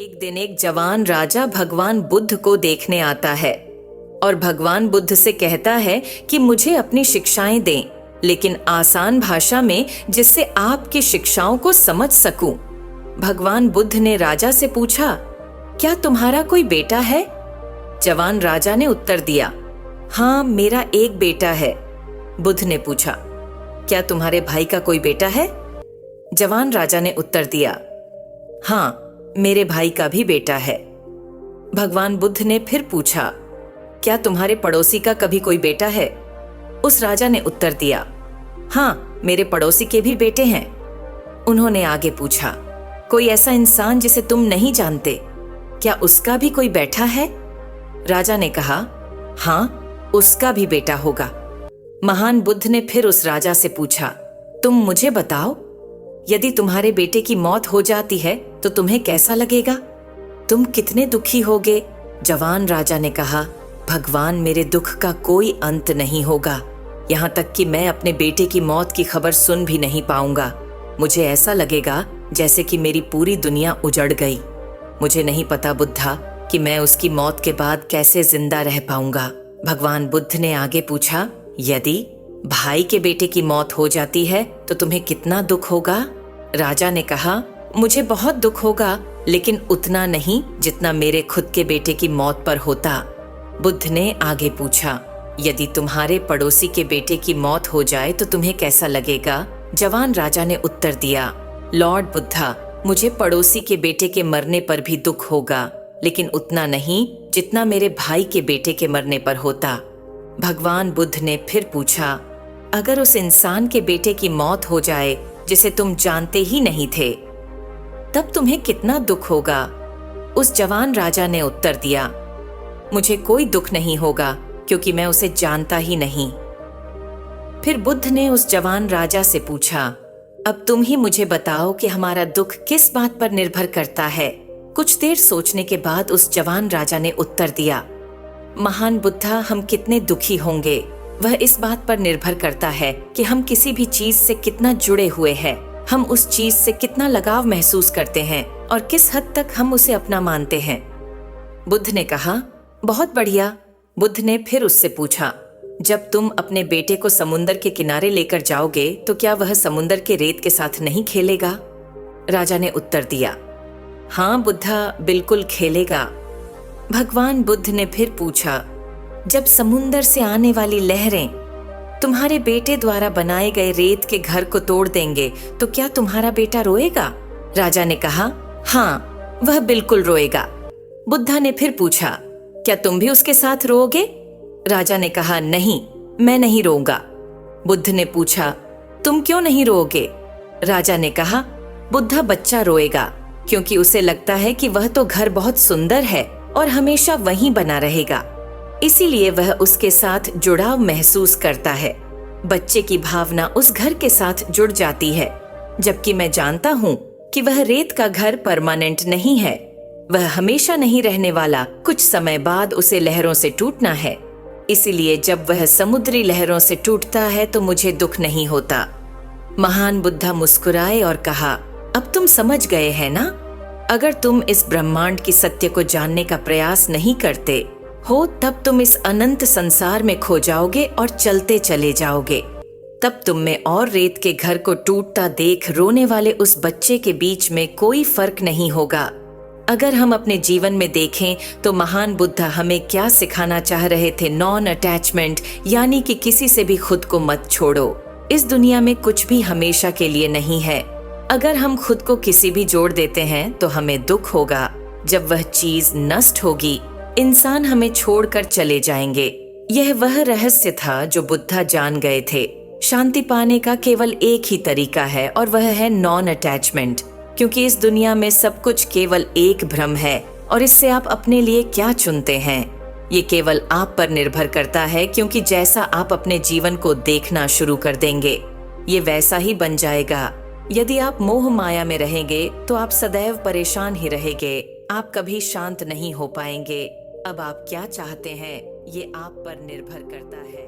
एक दिन एक जवान राजा भगवान बुद्ध को देखने आता है और भगवान बुद्ध से कहता है कि मुझे अपनी शिक्षाएं दें, लेकिन आसान भाषा में, जिससे आपकी शिक्षाओं को समझ सकूं। भगवान बुद्ध ने राजा से पूछा, क्या तुम्हारा कोई बेटा है? जवान राजा ने उत्तर दिया, हाँ, मेरा एक बेटा है। बुद्ध ने पूछा, क्या तुम्हारे भाई का कोई बेटा है? जवान राजा ने उत्तर दिया, हाँ, मेरे भाई का भी बेटा है। भगवान बुद्ध ने फिर पूछा, क्या तुम्हारे पड़ोसी का कभी कोई बेटा है? उस राजा ने उत्तर दिया, हाँ, मेरे पड़ोसी के भी बेटे हैं। उन्होंने आगे पूछा, कोई ऐसा इंसान जिसे तुम नहीं जानते, क्या उसका भी कोई बेटा है? राजा ने कहा, हाँ, उसका भी बेटा होगा। महान बुद्ध ने फिर उस राजा से पूछा, तुम मुझे बताओ, यदि तुम्हारे बेटे की मौत हो जाती है तो तुम्हें कैसा लगेगा? तुम कितने दुखी होगे? जवान राजा ने कहा, भगवान, मेरे दुख का कोई अंत नहीं होगा। यहाँ तक कि मैं अपने बेटे की मौत की खबर सुन भी नहीं पाऊंगा। मुझे ऐसा लगेगा जैसे कि मेरी पूरी दुनिया उजड़ गई। मुझे नहीं पता बुद्धा कि मैं उसकी मौत के बाद कैसे जिंदा रह पाऊंगा। भगवान बुद्ध ने आगे पूछा, यदि भाई के बेटे की मौत हो जाती है तो तुम्हें कितना दुख होगा? राजा ने कहा, मुझे बहुत दुख होगा, लेकिन उतना नहीं जितना मेरे खुद के बेटे की मौत पर होता। बुद्ध ने आगे पूछा, यदि तुम्हारे पड़ोसी के बेटे की मौत हो जाए तो तुम्हें कैसा लगेगा? जवान राजा ने उत्तर दिया, लॉर्ड बुद्धा, मुझे पड़ोसी के बेटे के मरने पर भी दुख होगा, लेकिन उतना नहीं जितना मेरे भाई के बेटे के मरने पर होता। भगवान बुद्ध ने फिर पूछा, अगर उस इंसान के बेटे की मौत हो जाए जिसे तुम जानते ही नहीं थे, तब तुम्हें कितना दुख होगा? उस जवान राजा ने उत्तर दिया, मुझे कोई दुख नहीं होगा, क्योंकि मैं उसे जानता ही नहीं। फिर बुद्ध ने उस जवान राजा से पूछा, अब तुम ही मुझे बताओ कि हमारा दुख किस बात पर निर्भर करता है? कुछ देर सोचने के बाद उस जवान राजा ने उत्तर दिया, महान बुद्धा, हम कितने दुखी होंगे, वह इस बात पर निर्भर करता है कि हम किसी भी चीज से कितना जुड़े हुए हैं, हम उस चीज से कितना लगाव महसूस करते हैं और किस हद तक हम उसे अपना मानते हैं। बुद्ध ने कहा, बहुत बढ़िया। बुद्ध ने फिर उससे पूछा, जब तुम अपने बेटे को समुंदर के किनारे लेकर जाओगे तो क्या वह समुंदर के रेत के साथ नहीं खेलेगा? राजा ने उत्तर दिया, हाँ बुद्धा, बिल्कुल खेलेगा। भगवान बुद्ध ने फिर पूछा, जब समुंदर से आने वाली लहरें तुम्हारे बेटे द्वारा बनाए गए रेत के घर को तोड़ देंगे तो क्या तुम्हारा बेटा रोएगा? राजा ने कहा, हाँ, वह बिल्कुल रोएगा। बुद्धा ने फिर पूछा, क्या तुम भी उसके साथ रोओगे? राजा ने कहा, नहीं, मैं नहीं रोऊंगा। बुद्ध ने पूछा, तुम क्यों नहीं रोओगे? राजा ने कहा, बुद्धा, बच्चा रोएगा क्योंकि उसे लगता है कि वह तो घर बहुत सुंदर है और हमेशा वहीं बना रहेगा, इसीलिए वह उसके साथ जुड़ाव महसूस करता है। बच्चे की भावना उस घर के साथ जुड़ जाती है, जबकि मैं जानता हूँ कि वह रेत का घर परमानेंट नहीं है, वह हमेशा नहीं रहने वाला, कुछ समय बाद उसे लहरों से टूटना है। इसीलिए जब वह समुद्री लहरों से टूटता है तो मुझे दुख नहीं होता। महान बुद्धा मुस्कुराए और कहा, अब तुम समझ गए हैं ना? अगर तुम इस ब्रह्मांड की सत्य को जानने का प्रयास नहीं करते हो, तब तुम इस अनंत संसार में खो जाओगे और चलते चले जाओगे। तब तुम में और रेत के घर को टूटता देख रोने वाले उस बच्चे के बीच में कोई फर्क नहीं होगा। अगर हम अपने जीवन में देखें तो महान बुद्धा हमें क्या सिखाना चाह रहे थे? नॉन अटैचमेंट, यानी कि किसी से भी खुद को मत छोड़ो। इस दुनिया में कुछ भी हमेशा के लिए नहीं है। अगर हम खुद को किसी भी जोड़ देते हैं तो हमें दुख होगा। जब वह चीज नष्ट होगी, इंसान हमें छोड़कर चले जाएंगे। यह वह रहस्य था जो बुद्धा जान गए थे। शांति पाने का केवल एक ही तरीका है और वह है नॉन अटैचमेंट, क्योंकि इस दुनिया में सब कुछ केवल एक भ्रम है और इससे आप अपने लिए क्या चुनते हैं, ये केवल आप पर निर्भर करता है, क्योंकि जैसा आप अपने जीवन को देखना शुरू कर देंगे, ये वैसा ही बन जाएगा। यदि आप मोह माया में रहेंगे तो आप सदैव परेशान ही रहेंगे, आप कभी शांत नहीं हो पाएंगे। अब आप क्या चाहते हैं, ये आप पर निर्भर करता है।